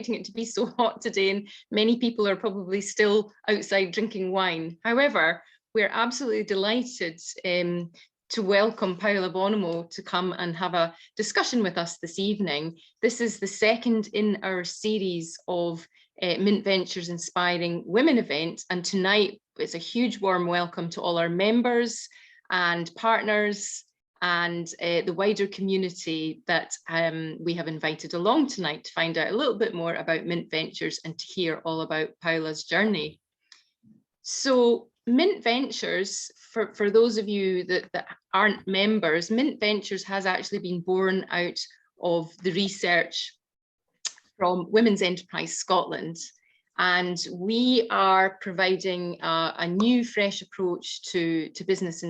it to be so hot today, and many people are probably still outside drinking wine. However, we're absolutely delighted to welcome Paola Bonomo to come and have a discussion with us this evening. This is the second in our series of Mint Ventures Inspiring Women event, and tonight it's a huge warm welcome to all our members and partners and the wider community that we have invited along tonight to find out a little bit more about Mint Ventures and to hear all about Paola's journey. So Mint Ventures, for those of you that aren't members, Mint Ventures has actually been born out of the research from Women's Enterprise Scotland. And we are providing a new, fresh approach to business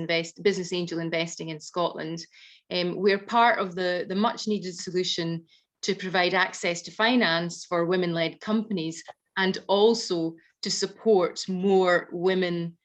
angel investing in Scotland. We're part of the much needed solution to provide access to finance for women-led companies and also to support more women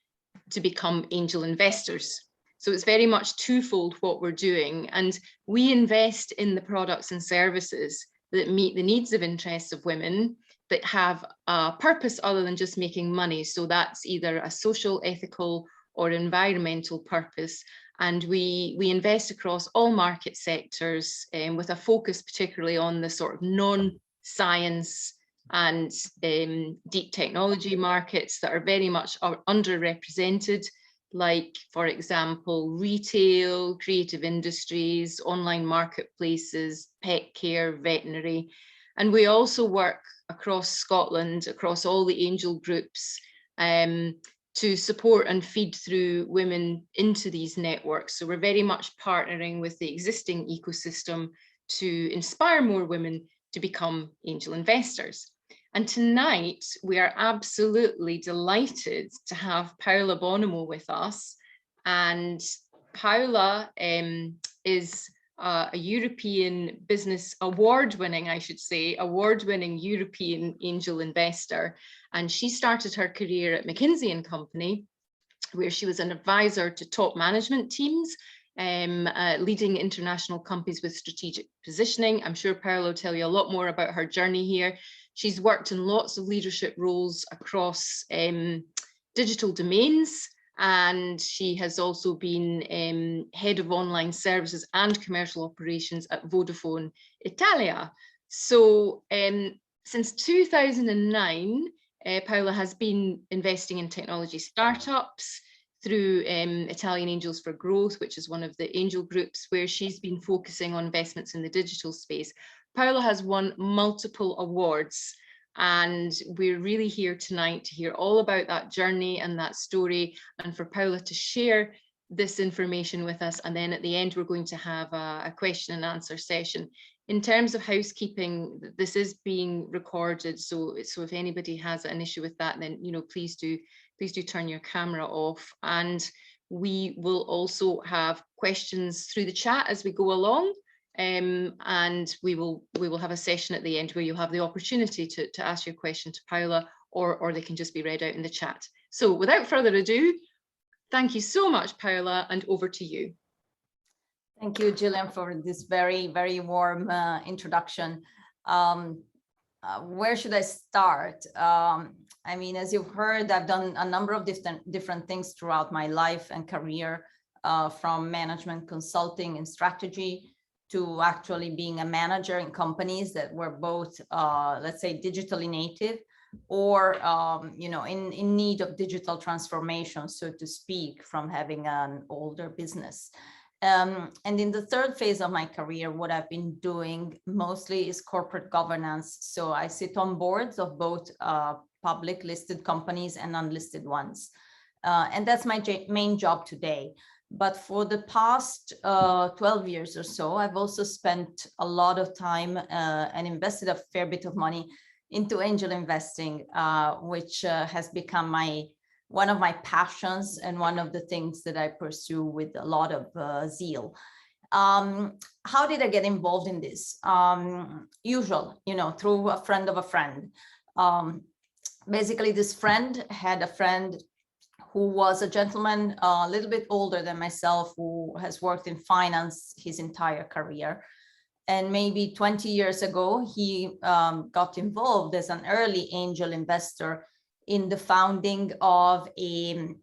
to become angel investors. So it's very much twofold what we're doing. And we invest in the products and services that meet the needs of interests of women that have a purpose other than just making money. So that's either a social, ethical, or environmental purpose. And we invest across all market sectors with a focus particularly on the sort of non-science and deep technology markets that are very much underrepresented, like, for example, retail, creative industries, online marketplaces, pet care, veterinary. And we also work across Scotland, across all the angel groups, to support and feed through women into these networks. So we're very much partnering with the existing ecosystem to inspire more women to become angel investors. And tonight, we are absolutely delighted to have Paola Bonomo with us. And Paola is a European business award-winning, award-winning European angel investor. And she started her career at McKinsey Company, where she was an advisor to top management teams, leading international companies with strategic positioning. I'm sure Paola will tell you a lot more about her journey here. She's worked in lots of leadership roles across digital domains, and she has also been head of online services and commercial operations at Vodafone Italia. So since 2009, Paola has been investing in technology startups through Italian Angels for Growth, which is one of the angel groups where she's been focusing on investments in the digital space. Paola has won multiple awards, and we're really here tonight to hear all about that journey and that story, and for Paola to share this information with us. And then at the end, we're going to have a question and answer session. In terms of housekeeping, this is being recorded, so if anybody has an issue with that, then please do turn your camera off. And we will also have questions through the chat as we go along. And we will have a session at the end where you'll have the opportunity to ask your question to Paola, or they can just be read out in the chat. So without further ado, thank you so much, Paola, and over to you. Thank you, Gillian, for this very, very warm introduction. Where should I start? I mean, as you've heard, I've done a number of different things throughout my life and career, from management consulting and strategy to actually being a manager in companies that were both, let's say, digitally native or, in need of digital transformation, so to speak, from having an older business. And in the third phase of my career, what I've been doing mostly is corporate governance. So I sit on boards of both public listed companies and unlisted ones. And that's my main job today. But for the past 12 years or so, I've also spent a lot of time and invested a fair bit of money into angel investing, which has become one of my passions and one of the things that I pursue with a lot of zeal. How did I get involved in this? Usual, through a friend of a friend. Basically, this friend had a friend who was a gentleman a little bit older than myself, who has worked in finance his entire career. And maybe 20 years ago, he got involved as an early angel investor in the founding of a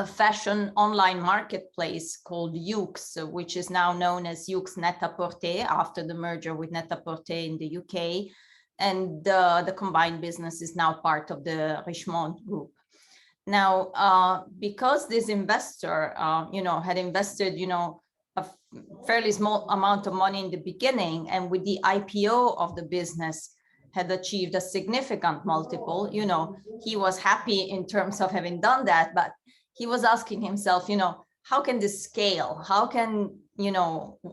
fashion online marketplace called Yoox, which is now known as Yoox Net-a-Porter after the merger with Net-a-Porter in the UK. And the combined business is now part of the Richemont Group. Now, because this investor, had invested, a fairly small amount of money in the beginning, and with the IPO of the business had achieved a significant multiple, he was happy in terms of having done that, but he was asking himself, how can this scale? How can,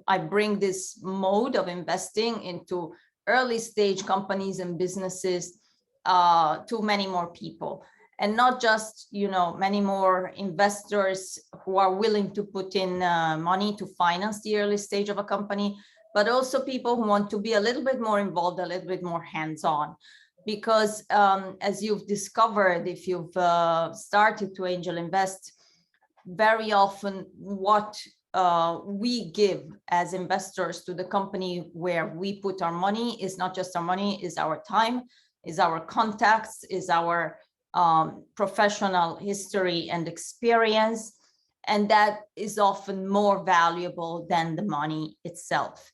I bring this mode of investing into early stage companies and businesses to many more people? And not just, many more investors who are willing to put in money to finance the early stage of a company, but also people who want to be a little bit more involved, a little bit more hands-on. Because as you've discovered, if you've started to angel invest, very often what we give as investors to the company where we put our money is not just our money, is our time, is our contacts, is our professional history and experience, and that is often more valuable than the money itself.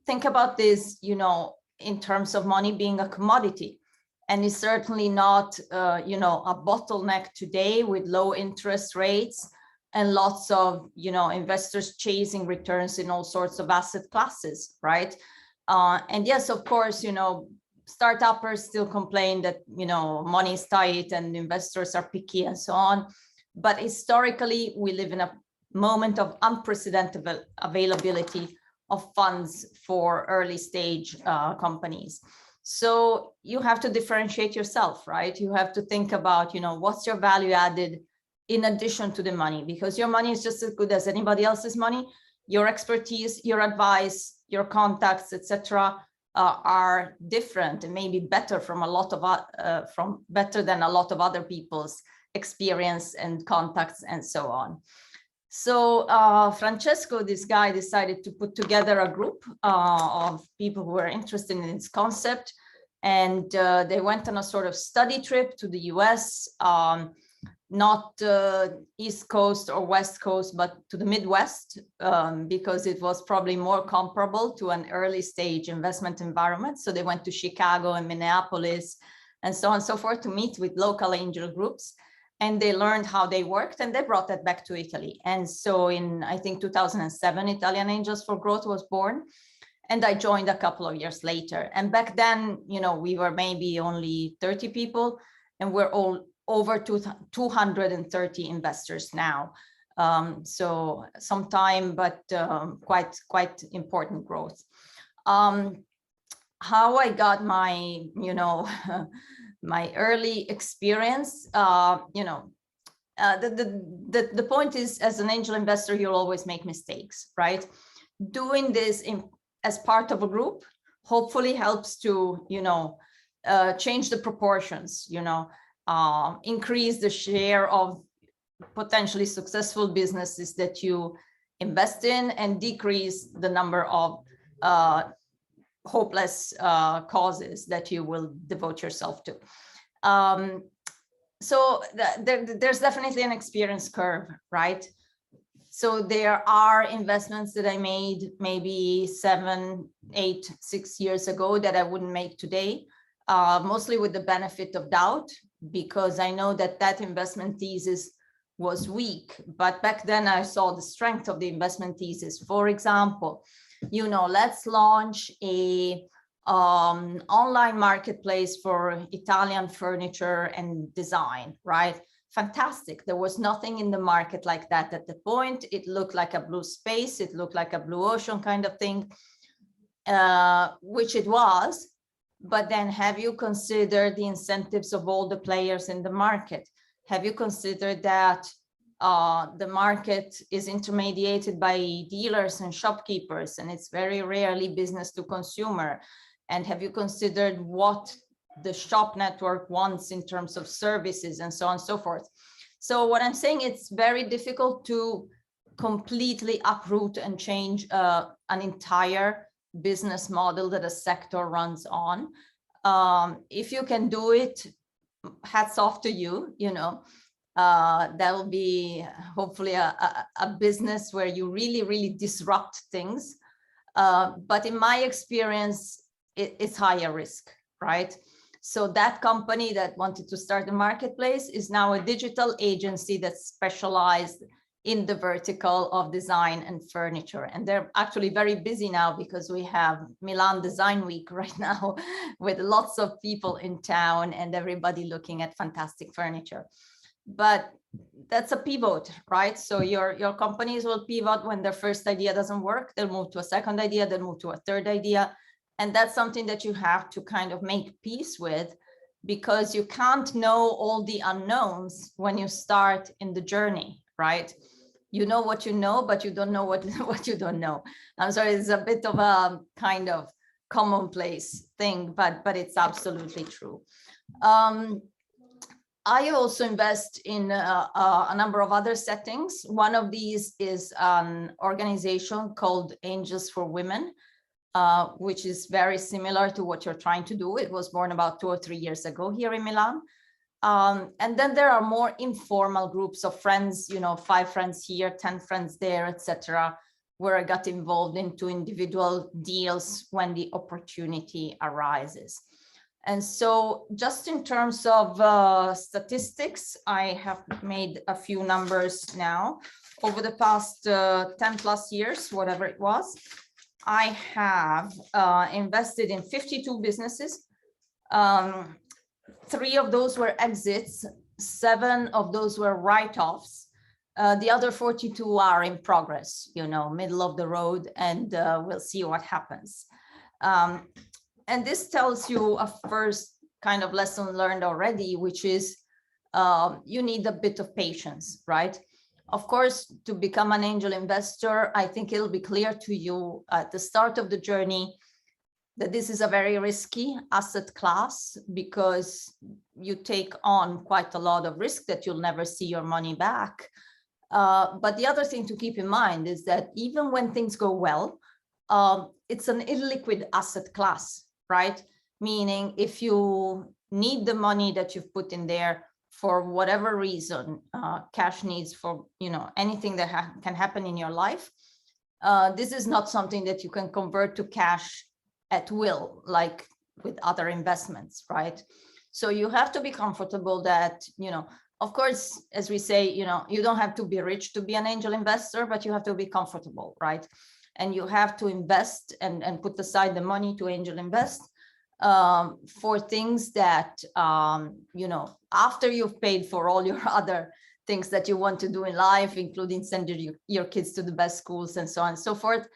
Think about this, in terms of money being a commodity, and it's certainly not, a bottleneck today with low interest rates and lots of, investors chasing returns in all sorts of asset classes, right? And yes, of course, startuppers still complain that, money is tight and investors are picky and so on. But historically, we live in a moment of unprecedented availability of funds for early stage companies. So you have to differentiate yourself, right? You have to think about, what's your value added in addition to the money, because your money is just as good as anybody else's money. Your expertise, your advice, your contacts, etc., are different and maybe better from better than a lot of other people's experience and contacts and so on. So Francesco, this guy, decided to put together a group of people who were interested in this concept, and they went on a sort of study trip to the US, not East Coast or West Coast, but to the Midwest, because it was probably more comparable to an early stage investment environment. So they went to Chicago and Minneapolis and so on and so forth to meet with local angel groups. And they learned how they worked, and they brought that back to Italy. And so in, I think, 2007, Italian Angels for Growth was born. And I joined a couple of years later. And back then, we were maybe only 30 people, and we're all over 230 investors now. So some time, but quite important growth. How I got my, my early experience, the point is, as an angel investor, you'll always make mistakes, right? Doing this as part of a group hopefully helps to, change the proportions, increase the share of potentially successful businesses that you invest in, and decrease the number of hopeless causes that you will devote yourself to. So there's definitely an experience curve, right? So there are investments that I made maybe 7, 8, 6 years ago that I wouldn't make today, mostly with the benefit of doubt, because I know that investment thesis was weak. But back then I saw the strength of the investment thesis. For example, let's launch a online marketplace for Italian furniture and design, right? Fantastic. There was nothing in the market like that at the point. It looked like a blue space. It looked like a blue ocean kind of thing, which it was. But then have you considered the incentives of all the players in the market? Have you considered that the market is intermediated by dealers and shopkeepers, and it's very rarely business to consumer? And have you considered what the shop network wants in terms of services and so on and so forth? So what I'm saying, it's very difficult to completely uproot and change an entire business model that a sector runs on. If you can do it, hats off to you, that will be hopefully a business where you really, really disrupt things. But in my experience, it's higher risk, right? So that company that wanted to start a marketplace is now a digital agency that's specialized in the vertical of design and furniture. And they're actually very busy now because we have Milan Design Week right now with lots of people in town and everybody looking at fantastic furniture. But that's a pivot, right? So your companies will pivot when their first idea doesn't work. They'll move to a second idea, they'll move to a third idea. And that's something that you have to kind of make peace with, because you can't know all the unknowns when you start in the journey, right? You know what you know, but you don't know what you don't know. I'm sorry, it's a bit of a kind of commonplace thing, but it's absolutely true. I also invest in a number of other settings. One of these is an organization called Angels for Women, which is very similar to what you're trying to do. It was born about 2 or 3 years ago here in Milan. And then there are more informal groups of friends, 5 friends here, 10 friends there, etc., where I got involved into individual deals when the opportunity arises. And so just in terms of statistics, I have made a few numbers now. Over the past 10 plus years, whatever it was, I have invested in 52 businesses. 3 of those were exits, 7 of those were write-offs. The other 42 are in progress, middle of the road, and we'll see what happens. And this tells you a first kind of lesson learned already, which is you need a bit of patience, right? Of course, to become an angel investor, I think it'll be clear to you at the start of the journey that this is a very risky asset class, because you take on quite a lot of risk that you'll never see your money back. But the other thing to keep in mind is that even when things go well, it's an illiquid asset class, right? Meaning if you need the money that you've put in there for whatever reason, cash needs for, anything that can happen in your life, this is not something that you can convert to cash at will, like with other investments, right? So you have to be comfortable that, of course, as we say, you don't have to be rich to be an angel investor, but you have to be comfortable, right? And you have to invest and put aside the money to angel invest for things that, after you've paid for all your other things that you want to do in life, including sending your kids to the best schools and so on and so forth,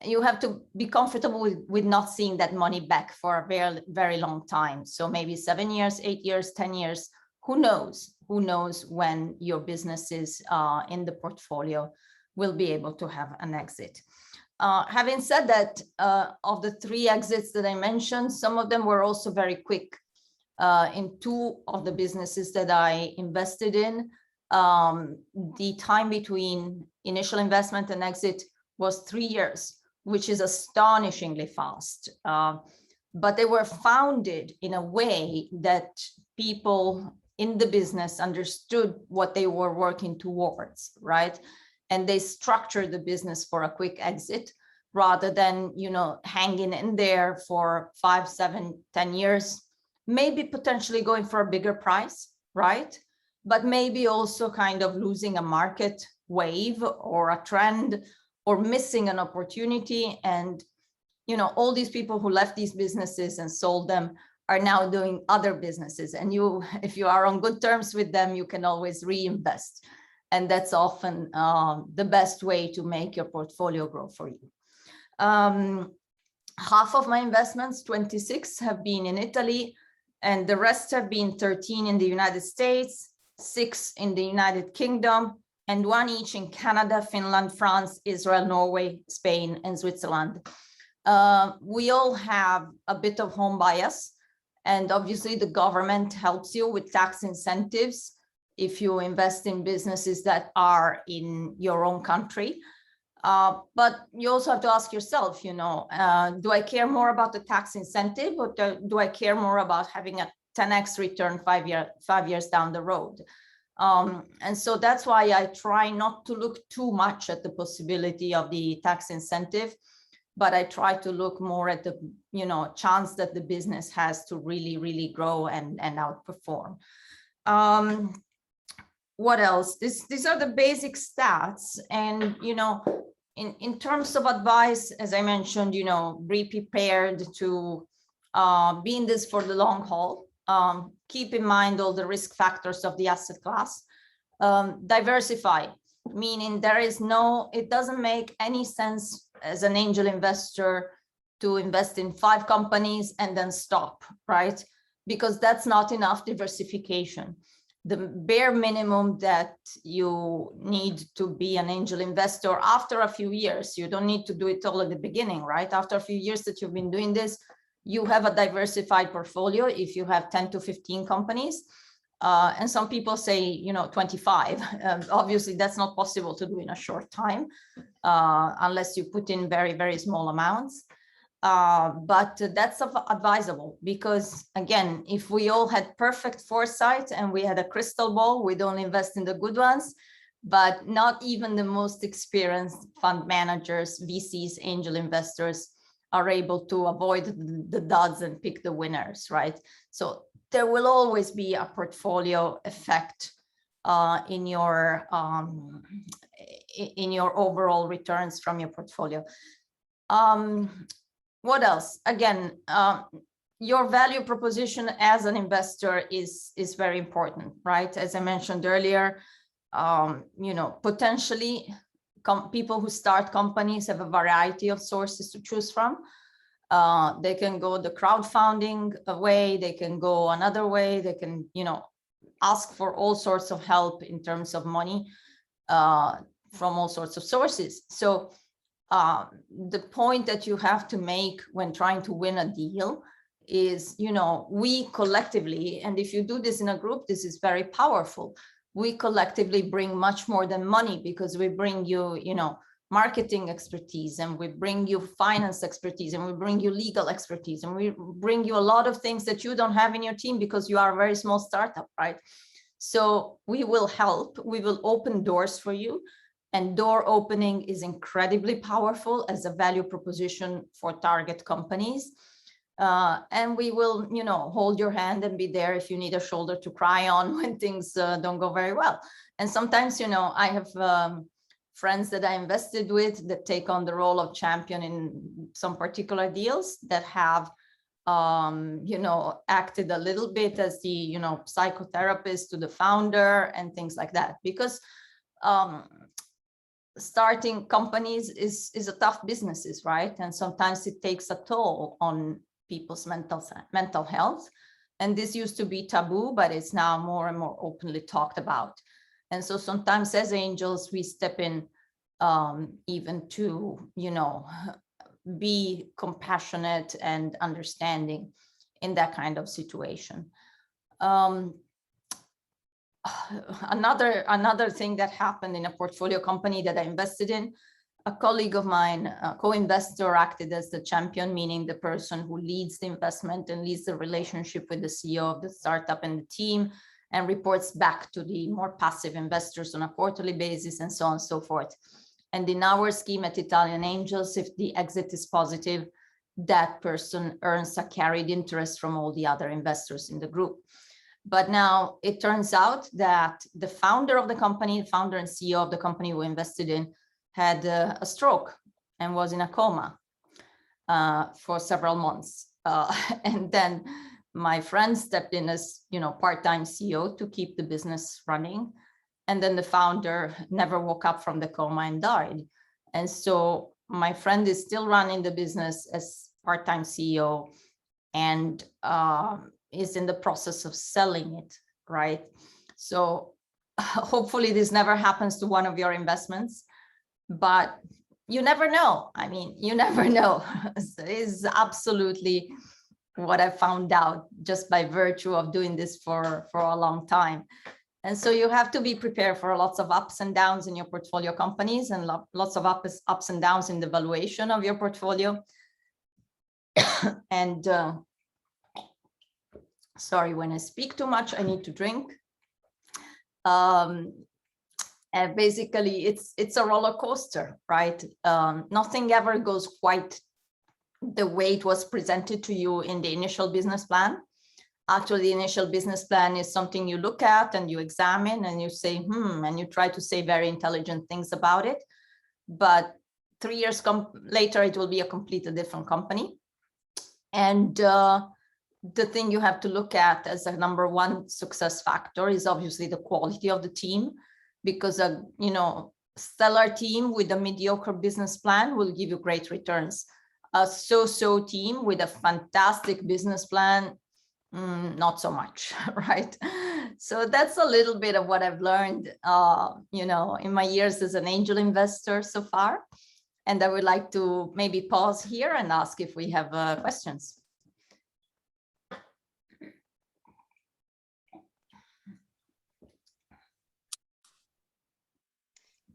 you have to be comfortable with not seeing that money back for a very, very long time. So maybe 7 years, 8 years, 10 years, who knows? Who knows when your businesses in the portfolio will be able to have an exit. Having said that, of the 3 exits that I mentioned, some of them were also very quick. In 2 of the businesses that I invested in, the time between initial investment and exit was 3 years, which is astonishingly fast. But they were founded in a way that people in the business understood what they were working towards, right? And they structured the business for a quick exit rather than, hanging in there for 5, 7, 10 years, maybe potentially going for a bigger price, right? But maybe also kind of losing a market wave or a trend or missing an opportunity. And, all these people who left these businesses and sold them are now doing other businesses. And if you are on good terms with them, you can always reinvest. And that's often the best way to make your portfolio grow for you. Half of my investments, 26, have been in Italy, and the rest have been 13 in the United States, 6 in the United Kingdom, and 1 each in Canada, Finland, France, Israel, Norway, Spain, and Switzerland. We all have a bit of home bias, and obviously the government helps you with tax incentives if you invest in businesses that are in your own country. But you also have to ask yourself, do I care more about the tax incentive, or do I care more about having a 10x return 5 years down the road? And so that's why I try not to look too much at the possibility of the tax incentive, but I try to look more at the chance that the business has to really, really grow and outperform. What else? These are the basic stats. And in terms of advice, as I mentioned, be prepared to be in this for the long haul. Keep in mind all the risk factors of the asset class. Diversify, meaning it doesn't make any sense as an angel investor to invest in 5 companies and then stop, right? Because that's not enough diversification. The bare minimum that you need to be an angel investor after a few years, you don't need to do it all at the beginning, right? After a few years that you've been doing this, you have a diversified portfolio if you have 10 to 15 companies. And some people say, 25. Obviously, that's not possible to do in a short time, unless you put in very, very small amounts. But that's advisable because, again, if we all had perfect foresight and we had a crystal ball, we'd only invest in the good ones. But not even the most experienced fund managers, VCs, angel investors are able to avoid the duds and pick the winners, right? So there will always be a portfolio effect in your overall returns from your portfolio. What else? Again, your value proposition as an investor is very important, right? As I mentioned earlier, potentially people who start companies have a variety of sources to choose from. They can go the crowdfunding way, they can go another way, they can, ask for all sorts of help in terms of money from all sorts of sources. So the point that you have to make when trying to win a deal is, we collectively, and if you do this in a group, this is very powerful. We collectively bring much more than money because we bring you, marketing expertise, and we bring you finance expertise, and we bring you legal expertise, and we bring you a lot of things that you don't have in your team because you are a very small startup, right? So we will help, we will open doors for you. And door opening is incredibly powerful as a value proposition for target companies. And we will, hold your hand and be there if you need a shoulder to cry on when things don't go very well. And sometimes, I have friends that I invested with that take on the role of champion in some particular deals that have, acted a little bit as the, psychotherapist to the founder and things like that. Because starting companies is a tough business, right? And sometimes it takes a toll on people's mental health. And this used to be taboo, but it's now more and more openly talked about. And so sometimes as angels, we step in even to, be compassionate and understanding in that kind of situation. Another thing that happened in a portfolio company that I invested in, a colleague of mine, a co-investor, acted as the champion, meaning the person who leads the investment and leads the relationship with the CEO of the startup and the team, and reports back to the more passive investors on a quarterly basis, and so on and so forth. And in our scheme at Italian Angels, if the exit is positive, that person earns a carried interest from all the other investors in the group. But now it turns out that the founder of the company, the founder and CEO of the company we invested in, had a stroke and was in a coma for several months. And then my friend stepped in as, part-time CEO to keep the business running. And then the founder never woke up from the coma and died. And so my friend is still running the business as part-time CEO and is in the process of selling it, right? So hopefully this never happens to one of your investments, but you never know. I mean, you never know. It's absolutely what I found out just by virtue of doing this for a long time. And so you have to be prepared for lots of ups and downs in your portfolio companies and lots of ups and downs in the valuation of your portfolio. And sorry, when I speak too much, I need to drink. And basically, it's a roller coaster, right? Nothing ever goes quite the way it was presented to you in the initial business plan. Actually, the initial business plan is something you look at and you examine and you say, and you try to say very intelligent things about it. But 3 years later, it will be a completely different company. And the thing you have to look at as a number one success factor is obviously the quality of the team, because a stellar team with a mediocre business plan will give you great returns. A so-so team with a fantastic business plan, not so much, right? So that's a little bit of what I've learned, in my years as an angel investor so far. And I would like to maybe pause here and ask if we have questions.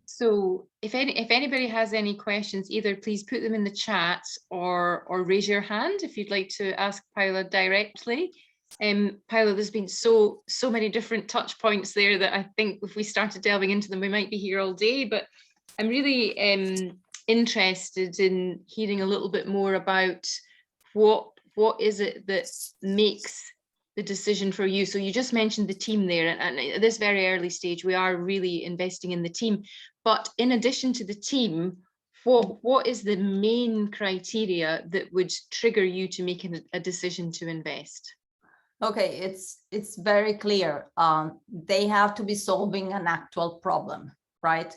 So if anybody has any questions, either please put them in the chat or raise your hand if you'd like to ask Paola directly. Paola, there's been so many different touch points there that I think if we started delving into them, we might be here all day. But I'm really interested in hearing a little bit more about what is it that makes the decision for you. So you just mentioned the team there, and at this very early stage, we are really investing in the team. But in addition to the team, what is the main criteria that would trigger you to make a decision to invest? Okay, it's very clear. They have to be solving an actual problem, right?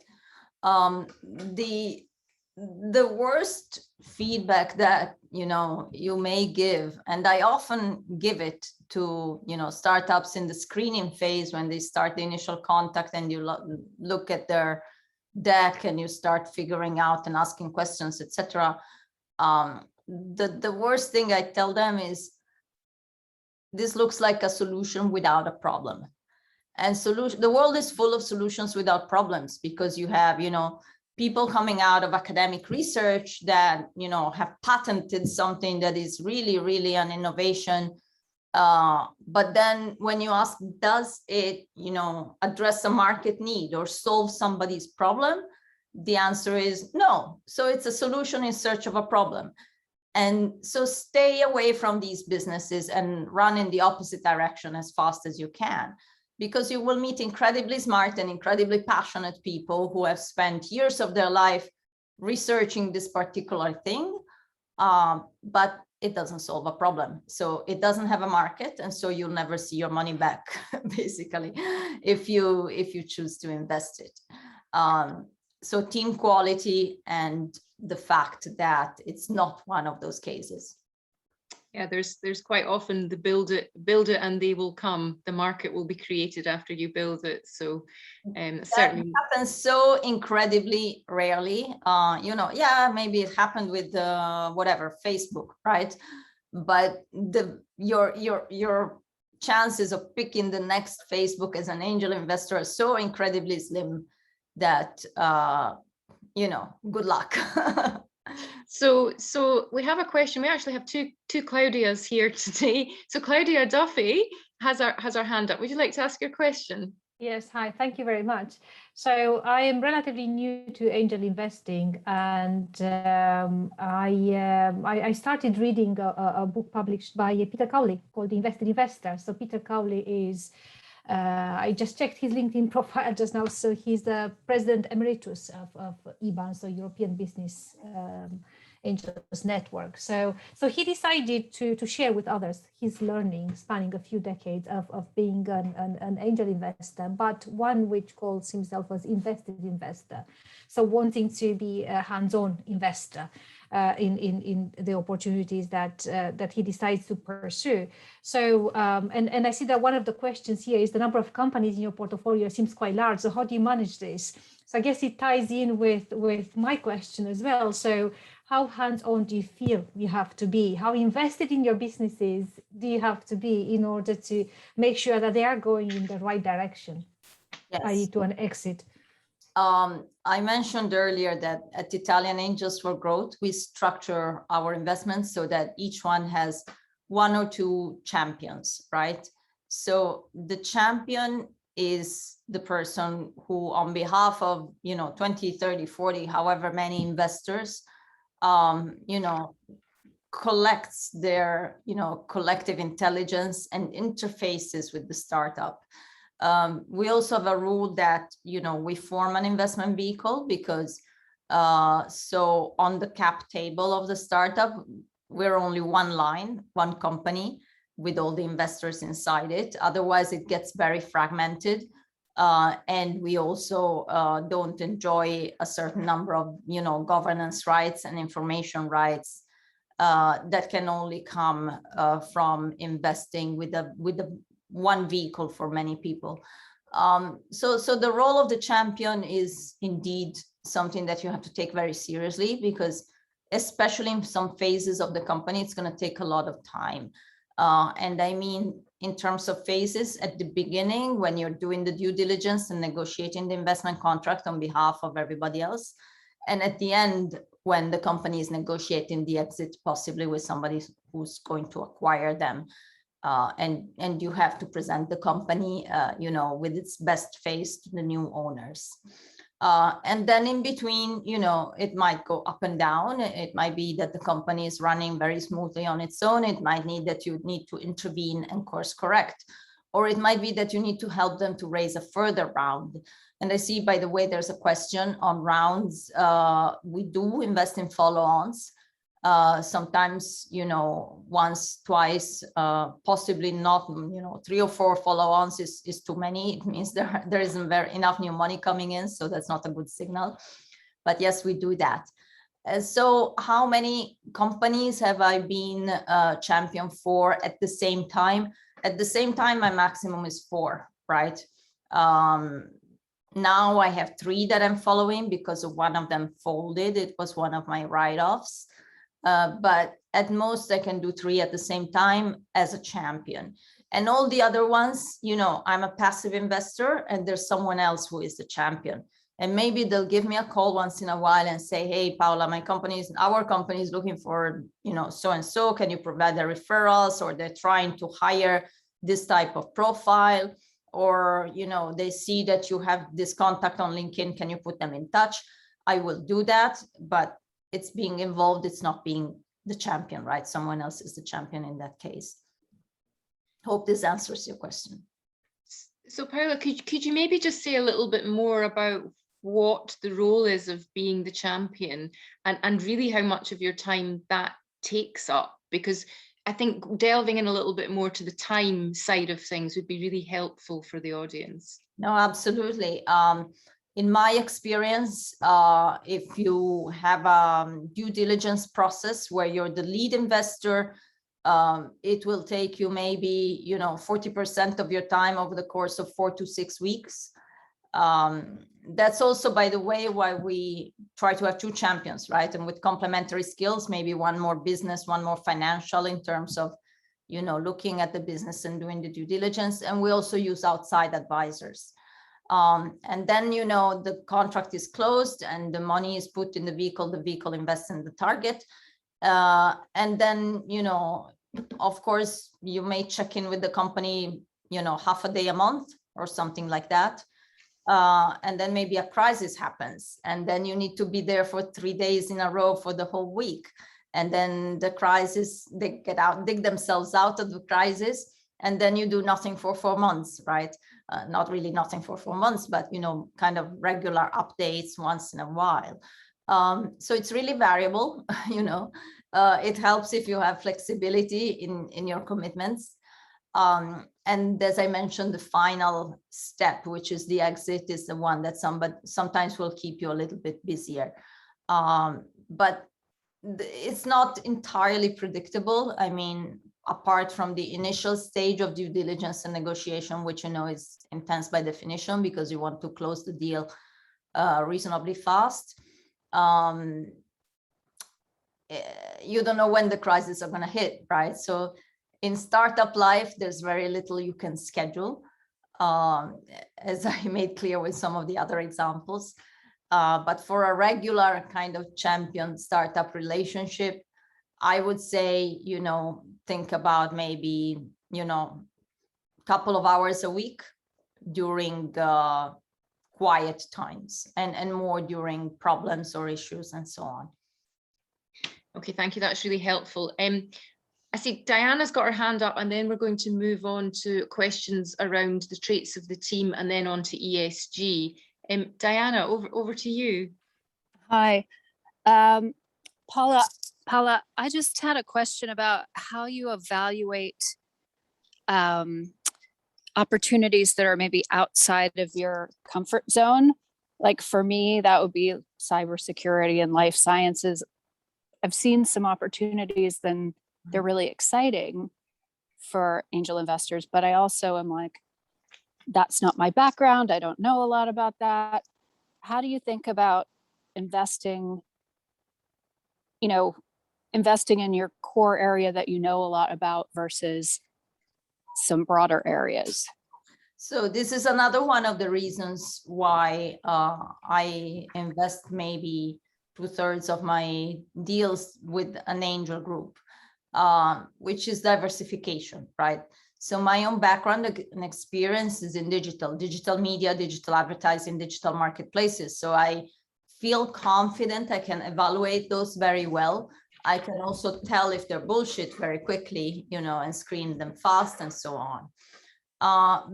The worst feedback that you may give, and I often give it to startups in the screening phase when they start the initial contact, and you look at their deck and you start figuring out and asking questions, etc. The worst thing I tell them is, this looks like a solution without a problem. And the world is full of solutions without problems, because you have people coming out of academic research that have patented something that is really, really an innovation. But then when you ask, does it address a market need or solve somebody's problem, the answer is no. So it's a solution in search of a problem. And so stay away from these businesses and run in the opposite direction as fast as you can, because you will meet incredibly smart and incredibly passionate people who have spent years of their life researching this particular thing, but it doesn't solve a problem. So it doesn't have a market, and so you'll never see your money back, basically, if you choose to invest it. So team quality and the fact that it's not one of those cases. Yeah, there's quite often the build it and they will come. The market will be created after you build it. So certainly that happens so incredibly rarely. Maybe it happened with whatever, Facebook, right? But your chances of picking the next Facebook as an angel investor are so incredibly slim that good luck. So we have a question. We actually have two Claudias here today. So Claudia Duffy has our hand up. Would you like to ask your question? Yes, hi, thank you very much. So I am relatively new to angel investing, and I started reading a book published by Peter Cowley called The Invested Investor. So Peter Cowley is, I just checked his LinkedIn profile just now. So he's the president emeritus of EBAN, so European Business Angels Network. So he decided to share with others his learning spanning a few decades of being an angel investor, but one which calls himself as invested investor. So wanting to be a hands-on investor in the opportunities that he decides to pursue. So and I see that one of the questions here is the number of companies in your portfolio seems quite large. So how do you manage this? So I guess it ties in with my question as well. So how hands-on do you feel you have to be? How invested in your businesses do you have to be in order to make sure that they are going in the right direction? i.e. to an exit? I mentioned earlier that at Italian Angels for Growth, we structure our investments so that each one has one or two champions, right? So the champion is the person who, on behalf of, 20, 30, 40, however many investors, collects their, collective intelligence and interfaces with the startup. We also have a rule that, we form an investment vehicle because so on the cap table of the startup, we're only one line, one company with all the investors inside it. Otherwise, it gets very fragmented. And we also don't enjoy a certain number of, governance rights and information rights that can only come from investing with the one vehicle for many people. So the role of the champion is indeed something that you have to take very seriously, because especially in some phases of the company, it's going to take a lot of time. And I mean, in terms of phases, at the beginning, when you're doing the due diligence and negotiating the investment contract on behalf of everybody else, and at the end, when the company is negotiating the exit, possibly with somebody who's going to acquire them. And you have to present the company, with its best face to the new owners. And then in between, it might go up and down. It might be that the company is running very smoothly on its own. It might need that you need to intervene and course correct. Or it might be that you need to help them to raise a further round. And I see, by the way, there's a question on rounds. We do invest in follow-ons. Sometimes, once, twice, possibly not, 3 or 4 follow-ons is too many. It means there isn't enough new money coming in, so that's not a good signal. But yes, we do that. So how many companies have I been champion for at the same time? At the same time, my maximum is 4, right? Now I have 3 that I'm following because of one of them folded. It was one of my write-offs. But at most I can do 3 at the same time as a champion. And all the other ones, I'm a passive investor and there's someone else who is the champion. And maybe they'll give me a call once in a while and say, hey, Paola, our company is looking for, so-and-so, can you provide the referrals? Or they're trying to hire this type of profile, or, they see that you have this contact on LinkedIn, can you put them in touch? I will do that, but it's being involved, it's not being the champion, right? Someone else is the champion in that case. Hope this answers your question. So Paola, could you maybe just say a little bit more about what the role is of being the champion, and really how much of your time that takes up? Because I think delving in a little bit more to the time side of things would be really helpful for the audience. No, absolutely. In my experience, if you have a due diligence process where you're the lead investor, it will take you maybe, 40% of your time over the course of 4 to 6 weeks. That's also, by the way, why we try to have 2 champions, right? And with complementary skills, maybe one more business, one more financial in terms of, looking at the business and doing the due diligence. And we also use outside advisors. And then, the contract is closed and the money is put in the vehicle invests in the target. And then, of course, you may check in with the company, half a day a month or something like that. And then maybe a crisis happens. And then you need to be there for 3 days in a row for the whole week. And then the crisis, they dig themselves out of the crisis. And then you do nothing for 4 months, right? Not really nothing for 4 months, but, kind of regular updates once in a while. So it's really variable, it helps if you have flexibility in your commitments. And as I mentioned, the final step, which is the exit, is the one that sometimes will keep you a little bit busier. But it's not entirely predictable. I mean, apart from the initial stage of due diligence and negotiation, which is intense by definition because you want to close the deal reasonably fast. You don't know when the crises are going to hit, right? So in startup life, there's very little you can schedule. as I made clear with some of the other examples. But for a regular kind of champion startup relationship, I would say, think about maybe, couple of hours a week during quiet times and more during problems or issues and so on. Okay, thank you. That's really helpful. I see Diana's got her hand up, and then we're going to move on to questions around the traits of the team and then on to ESG. Diana, over to you. Hi, Paola, I just had a question about how you evaluate opportunities that are maybe outside of your comfort zone. Like for me, that would be cybersecurity and life sciences. I've seen some opportunities, then they're really exciting for angel investors, but I also am like, that's not my background. I don't know a lot about that. How do you think about investing in your core area that you know a lot about versus some broader areas? So this is another one of the reasons why I invest maybe 2/3 of my deals with an angel group, which is diversification, right? So my own background and experience is in digital media, digital advertising, digital marketplaces. So I feel confident I can evaluate those very well. I can also tell if they're bullshit very quickly, and screen them fast and so on.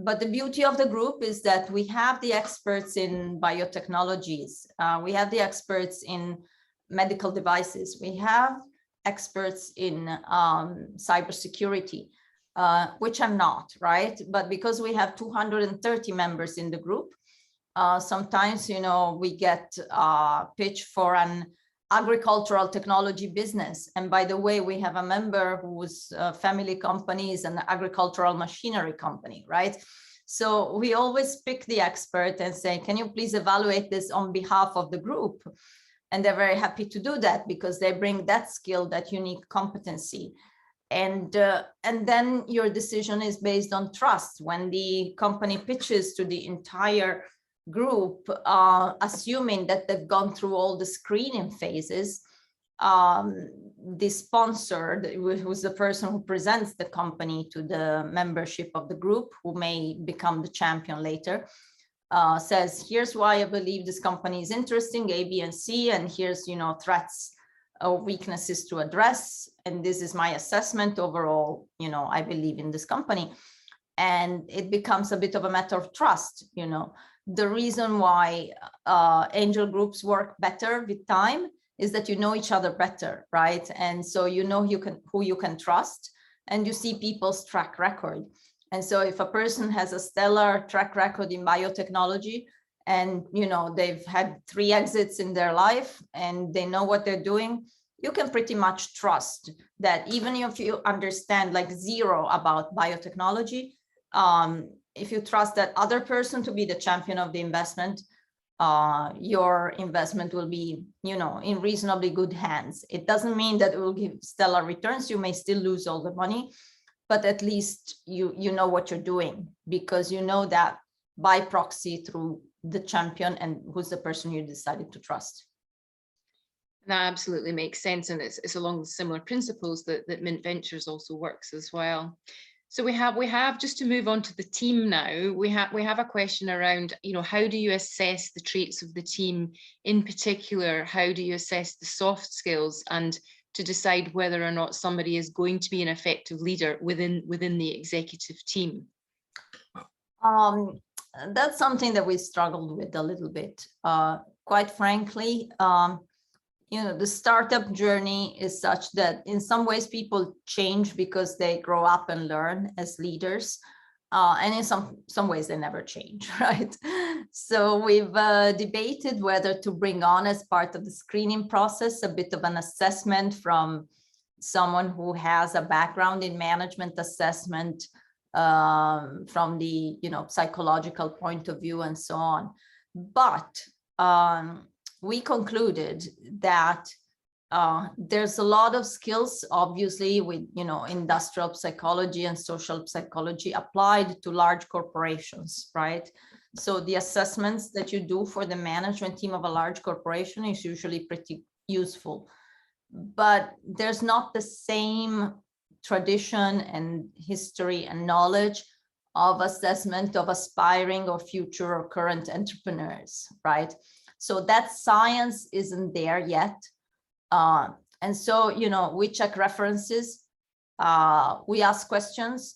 But the beauty of the group is that we have the experts in biotechnologies. We have the experts in medical devices. We have experts in cybersecurity, which I'm not, right? But because we have 230 members in the group, sometimes, we get pitched for an agricultural technology business. And by the way, we have a member whose family company is an agricultural machinery company, right? So we always pick the expert and say, can you please evaluate this on behalf of the group? And they're very happy to do that because they bring that skill, that unique competency. And then your decision is based on trust. When the company pitches to the entire group, assuming that they've gone through all the screening phases, the sponsor, who's the person who presents the company to the membership of the group, who may become the champion later, says, here's why I believe this company is interesting, A, B, and C, and here's, threats or weaknesses to address, and this is my assessment overall, I believe in this company. And it becomes a bit of a matter of trust, The reason why angel groups work better with time is that you know each other better, right? And so who you can trust, and you see people's track record. And so if a person has a stellar track record in biotechnology, and they've had 3 exits in their life and they know what they're doing, you can pretty much trust that even if you understand like zero about biotechnology, if you trust that other person to be the champion of the investment, your investment will be, in reasonably good hands. It doesn't mean that it will give stellar returns. You may still lose all the money, but at least you know what you're doing, because you know that by proxy through the champion and who's the person you decided to trust. That absolutely makes sense, and it's along the similar principles that Mint Ventures also works as well. So we have just to move on to the team now. We have a question around, how do you assess the traits of the team? In particular, how do you assess the soft skills, and to decide whether or not somebody is going to be an effective leader within the executive team? That's something that we struggled with a little bit. Quite frankly, the startup journey is such that in some ways people change because they grow up and learn as leaders. And in some ways they never change, right? So we've debated whether to bring on as part of the screening process a bit of an assessment from someone who has a background in management assessment, from the psychological point of view and so on. But we concluded that There's a lot of skills, obviously, with industrial psychology and social psychology applied to large corporations, right? So the assessments that you do for the management team of a large corporation is usually pretty useful, but there's not the same tradition and history and knowledge of assessment of aspiring or future or current entrepreneurs, right? So that science isn't there yet. And so, we check references, we ask questions,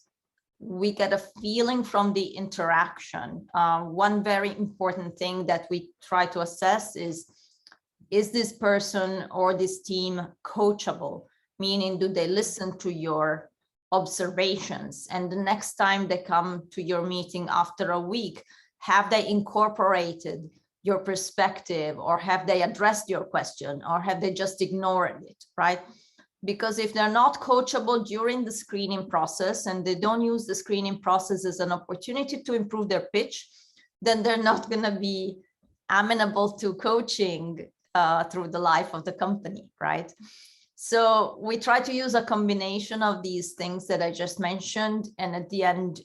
we get a feeling from the interaction. One very important thing that we try to assess is this person or this team coachable? Meaning, do they listen to your observations? And the next time they come to your meeting after a week, have they incorporated your perspective, or have they addressed your question, or have they just ignored it, right? Because if they're not coachable during the screening process and they don't use the screening process as an opportunity to improve their pitch, then they're not going to be amenable to coaching through the life of the company, right? So we try to use a combination of these things that I just mentioned. And at the end,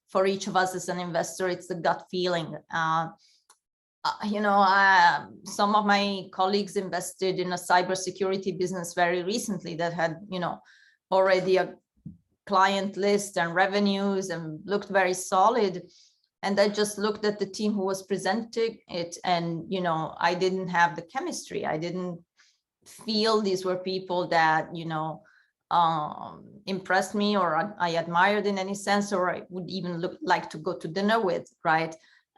for each of us as an investor, it's the gut feeling. Some of my colleagues invested in a cybersecurity business very recently that had, already a client list and revenues and looked very solid. And I just looked at the team who was presenting it, and, I didn't have the chemistry. I didn't feel these were people that, impressed me, or I admired in any sense, or I would even like to go to dinner with, right?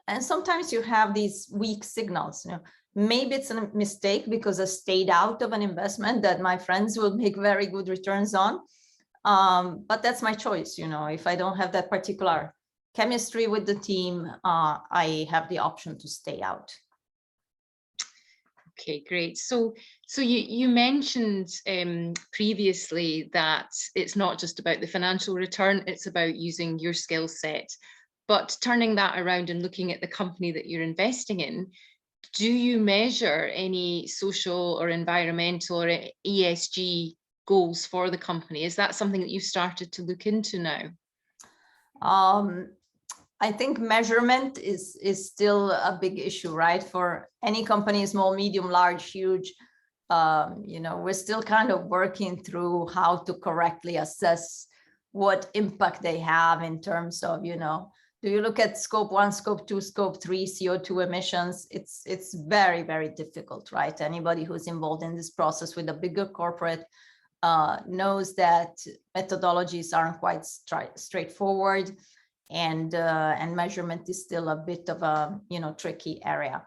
And sometimes you have these weak signals. Maybe it's a mistake because I stayed out of an investment that my friends will make very good returns on. But that's my choice. If I don't have that particular chemistry with the team, I have the option to stay out. Okay, great. So you mentioned previously that it's not just about the financial return, it's about using your skill set. But turning that around and looking at the company that you're investing in, do you measure any social or environmental or ESG goals for the company? Is that something that you've started to look into now? I think measurement is still a big issue, right? For any company, small, medium, large, huge, we're still kind of working through how to correctly assess what impact they have in terms of, do you look at scope 1, scope 2, scope 3 CO2 emissions? It's very, very difficult, right? Anybody who's involved in this process with a bigger corporate knows that methodologies aren't quite straightforward, and measurement is still a bit of a tricky area.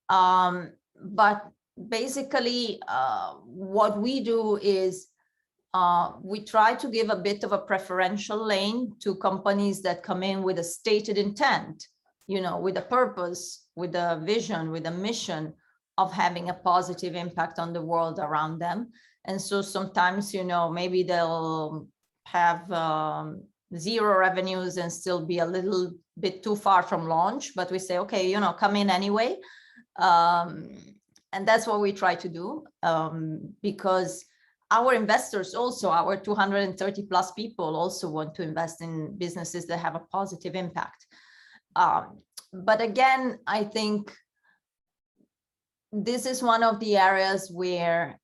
But basically, what we do is we try to give a bit of a preferential lane to companies that come in with a stated intent, with a purpose, with a vision, with a mission of having a positive impact on the world around them. And so sometimes, maybe they'll have zero revenues and still be a little bit too far from launch, but we say, okay, come in anyway. And that's what we try to do, because our investors also, our 230 plus people also want to invest in businesses that have a positive impact. But again, I think this is one of the areas where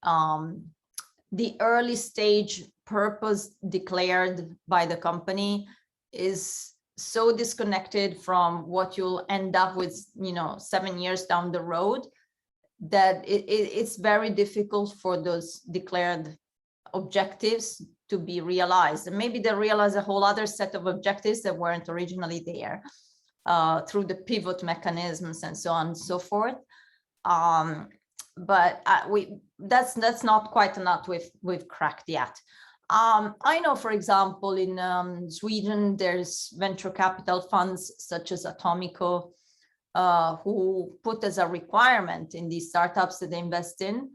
the early stage purpose declared by the company is so disconnected from what you'll end up with, 7 years down the road, that it's very difficult for those declared objectives to be realized. And maybe they realize a whole other set of objectives that weren't originally there through the pivot mechanisms and so on and so forth. But that's not quite a nut we've cracked yet. I know, for example, in Sweden, there's venture capital funds such as Atomico, who put as a requirement in these startups that they invest in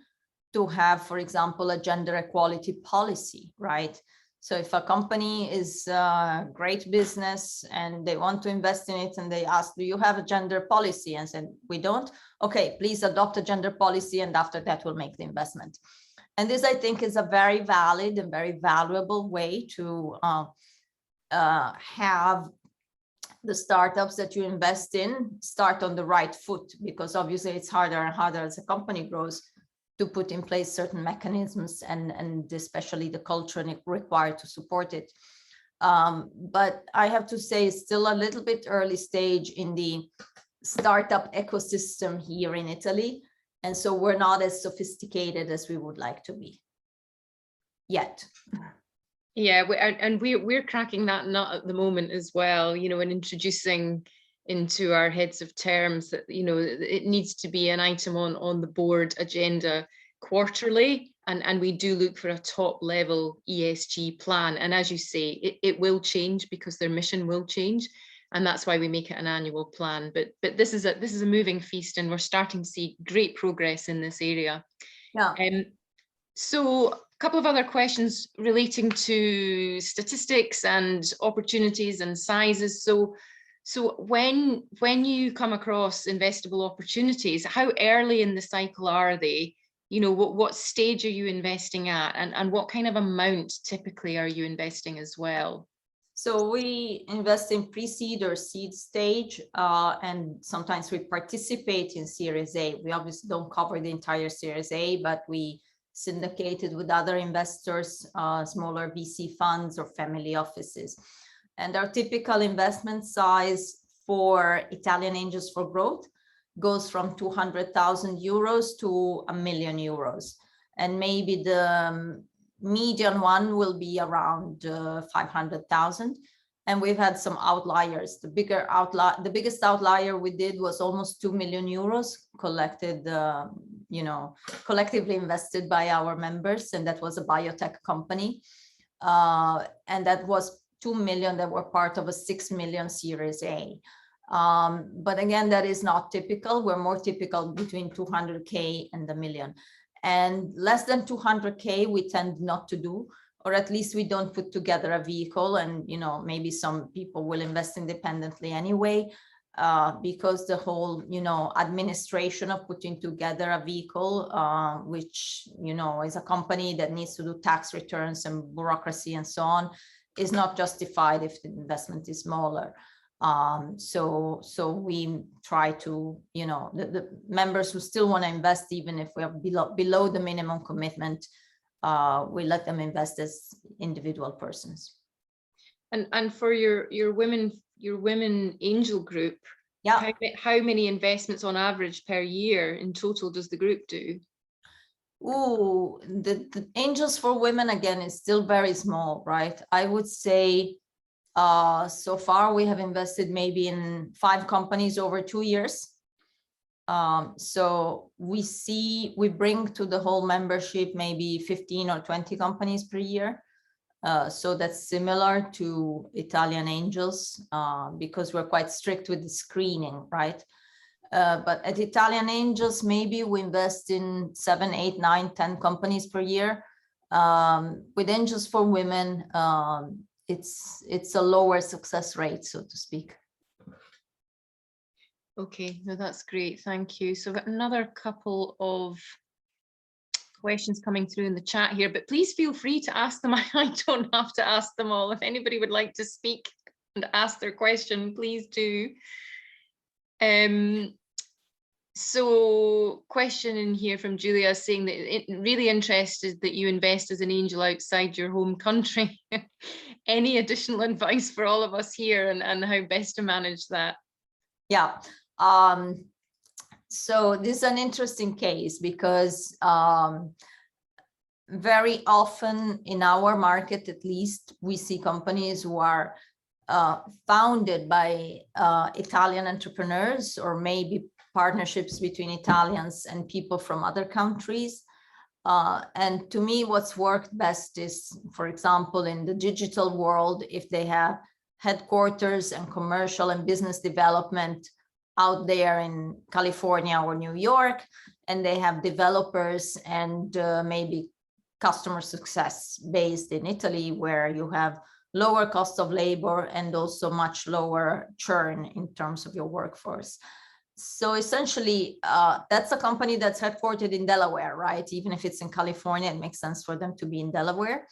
to have, for example, a gender equality policy, right? So if a company is a great business and they want to invest in it and they ask, do you have a gender policy? And said, we don't. Okay, please adopt a gender policy, and after that we'll make the investment. And this, I think, is a very valid and very valuable way to have the startups that you invest in start on the right foot, because obviously it's harder and harder as a company grows to put in place certain mechanisms and especially the culture required to support it. But I have to say it's still a little bit early stage in the startup ecosystem here in Italy. And so we're not as sophisticated as we would like to be yet. Yeah, we're cracking that nut at the moment as well, you know, and introducing into our heads of terms that, you know, it needs to be an item on the board agenda quarterly. And we do look for a top level ESG plan. And as you say, it will change because their mission will change. And that's why we make it an annual plan. But this is a moving feast, and we're starting to see great progress in this area. Yeah. So a couple of other questions relating to statistics and opportunities and sizes. So when you come across investable opportunities, how early in the cycle are they? You know, what stage are you investing at, and what kind of amount typically are you investing as well? So we invest in pre-seed or seed stage, and sometimes we participate in Series A. We obviously don't cover the entire Series A, but we syndicated with other investors, smaller VC funds or family offices. And our typical investment size for Italian Angels for Growth goes from 200,000 euros to €1 million. And maybe the median one will be around 500,000. And we've had some outliers. The biggest outlier we did was almost 2 million euros collected, collectively invested by our members. And that was a biotech company. And that was 2 million that were part of a 6 million Series A. But again, that is not typical. We're more typical between 200K and $1 million. And less than 200K, we tend not to do, or at least we don't put together a vehicle. And, you know, maybe some people will invest independently anyway, because the whole, administration of putting together a vehicle, which, is a company that needs to do tax returns and bureaucracy and so on, is not justified if the investment is smaller. So we try to, the members who still want to invest, even if we are below the minimum commitment, we let them invest as individual persons. And for your women angel group, yeah, how many investments on average per year in total does the group do? Ooh, the Angels for Women, again, is still very small, right? I would say so far we have invested maybe in 5 companies over 2 years. So we bring to the whole membership maybe 15 or 20 companies per year. So that's similar to Italian Angels, because we're quite strict with the screening, right? But at Italian Angels, maybe we invest in 7, 8, 9, 10 companies per year. With Angels for Women, it's a lower success rate, so to speak. Okay, no, that's great. Thank you. So I've got another couple of questions coming through in the chat here, but please feel free to ask them. I don't have to ask them all. If anybody would like to speak and ask their question, please do. So question in here from Julia saying that really interested that you invest as an angel outside your home country. Any additional advice for all of us here and how best to manage that? Yeah. So this is an interesting case because very often in our market, at least, we see companies who are founded by Italian entrepreneurs, or maybe partnerships between Italians and people from other countries. And to me, what's worked best is, for example, in the digital world, if they have headquarters and commercial and business development out there in California or New York, and they have developers and maybe customer success based in Italy, where you have lower cost of labor and also much lower churn in terms of your workforce. So essentially, that's a company that's headquartered in Delaware, right? Even if it's in California, it makes sense for them to be in Delaware.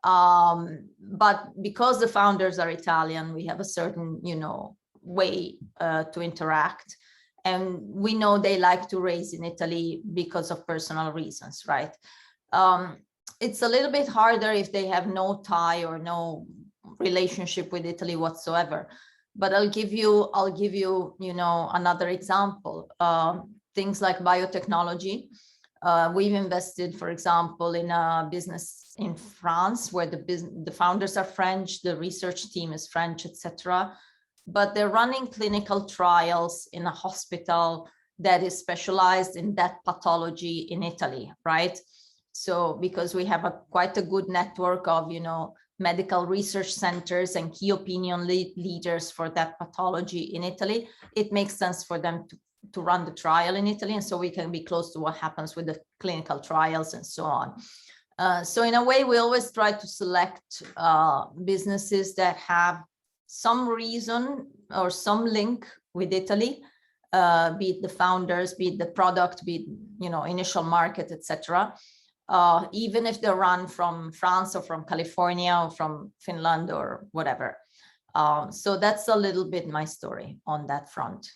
But because the founders are Italian, we have a certain, way to interact. And we know they like to raise in Italy because of personal reasons, right? It's a little bit harder if they have no tie or no relationship with Italy whatsoever. But I'll give you, another example. Things like biotechnology. We've invested, for example, in a business in France where the founders are French, the research team is French, etc. But they're running clinical trials in a hospital that is specialized in that pathology in Italy, right? So because we have quite a good network of, medical research centers and key opinion leaders for that pathology in Italy, it makes sense for them to run the trial in Italy. And so we can be close to what happens with the clinical trials and so on. So in a way, we always try to select businesses that have some reason or some link with Italy, be it the founders, be it the product, be it, initial market, etc. Even if they're run from France or from California or from Finland or whatever. So that's a little bit my story on that front.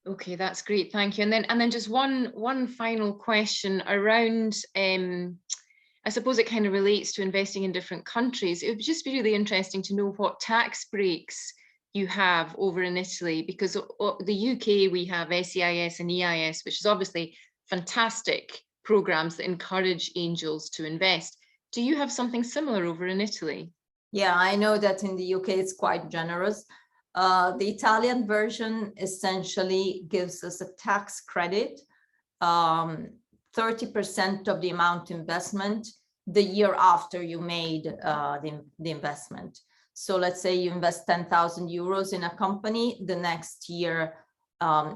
Okay, that's great, thank you. And then just one final question around, I suppose it kind of relates to investing in different countries. It would just be really interesting to know what tax breaks you have over in Italy, because the UK, we have SEIS and EIS, which is obviously fantastic programs that encourage angels to invest. Do you have something similar over in Italy? Yeah, I know that in the UK it's quite generous. The Italian version essentially gives us a tax credit, 30% of the amount investment the year after you made the investment. So let's say you invest 10,000 euros in a company, the next year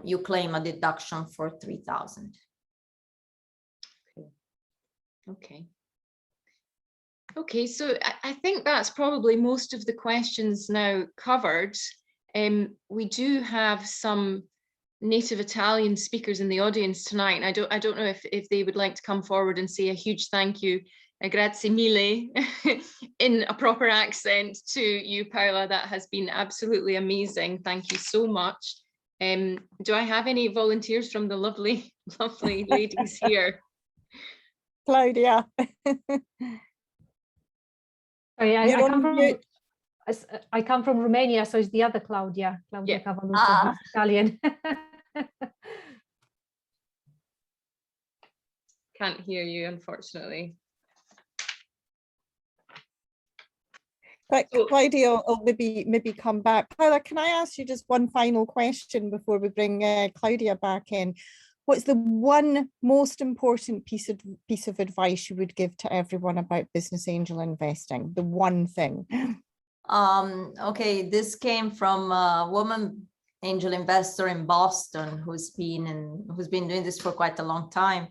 you claim a deduction for 3,000. Okay, so I think that's probably most of the questions now covered. We do have some native Italian speakers in the audience tonight, and I don't know if they would like to come forward and say a huge thank you, grazie mille, in a proper accent to you, Paola. That has been absolutely amazing. Thank you so much. Do I have any volunteers from the lovely ladies here? Claudia. Sorry, I come from Romania, so it's the other Claudia yeah. Cavalucci, who's Italian. Can't hear you, unfortunately. But Claudia will maybe come back. Paola, can I ask you just one final question before we bring Claudia back in? What's the one most important piece of advice you would give to everyone about business angel investing? The one thing. Okay, this came from a woman angel investor in Boston who's been doing this for quite a long time,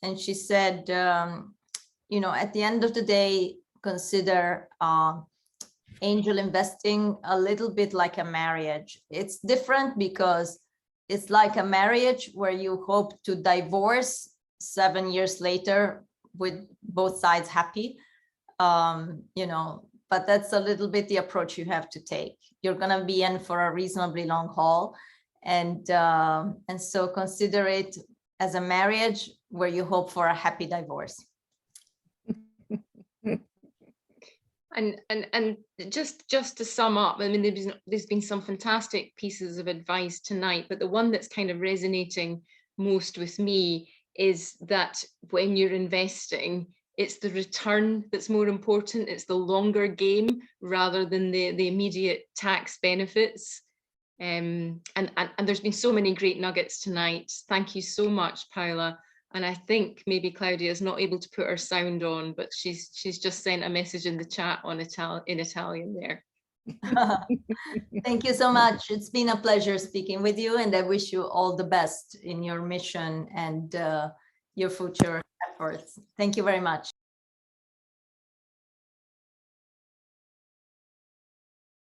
and she said, at the end of the day, consider angel investing a little bit like a marriage. It's different because it's like a marriage where you hope to divorce 7 years later with both sides happy, but that's a little bit the approach you have to take. You're going to be in for a reasonably long haul. And so consider it as a marriage where you hope for a happy divorce. And just to sum up, I mean, there's been some fantastic pieces of advice tonight, but the one that's kind of resonating most with me is that when you're investing, it's the return that's more important. It's the longer game rather than the immediate tax benefits. And there's been so many great nuggets tonight. Thank you so much, Paola. And I think maybe Claudia is not able to put her sound on, but she's just sent a message in the chat in Italian there. Thank you so much. It's been a pleasure speaking with you, and I wish you all the best in your mission and your future efforts. Thank you very much.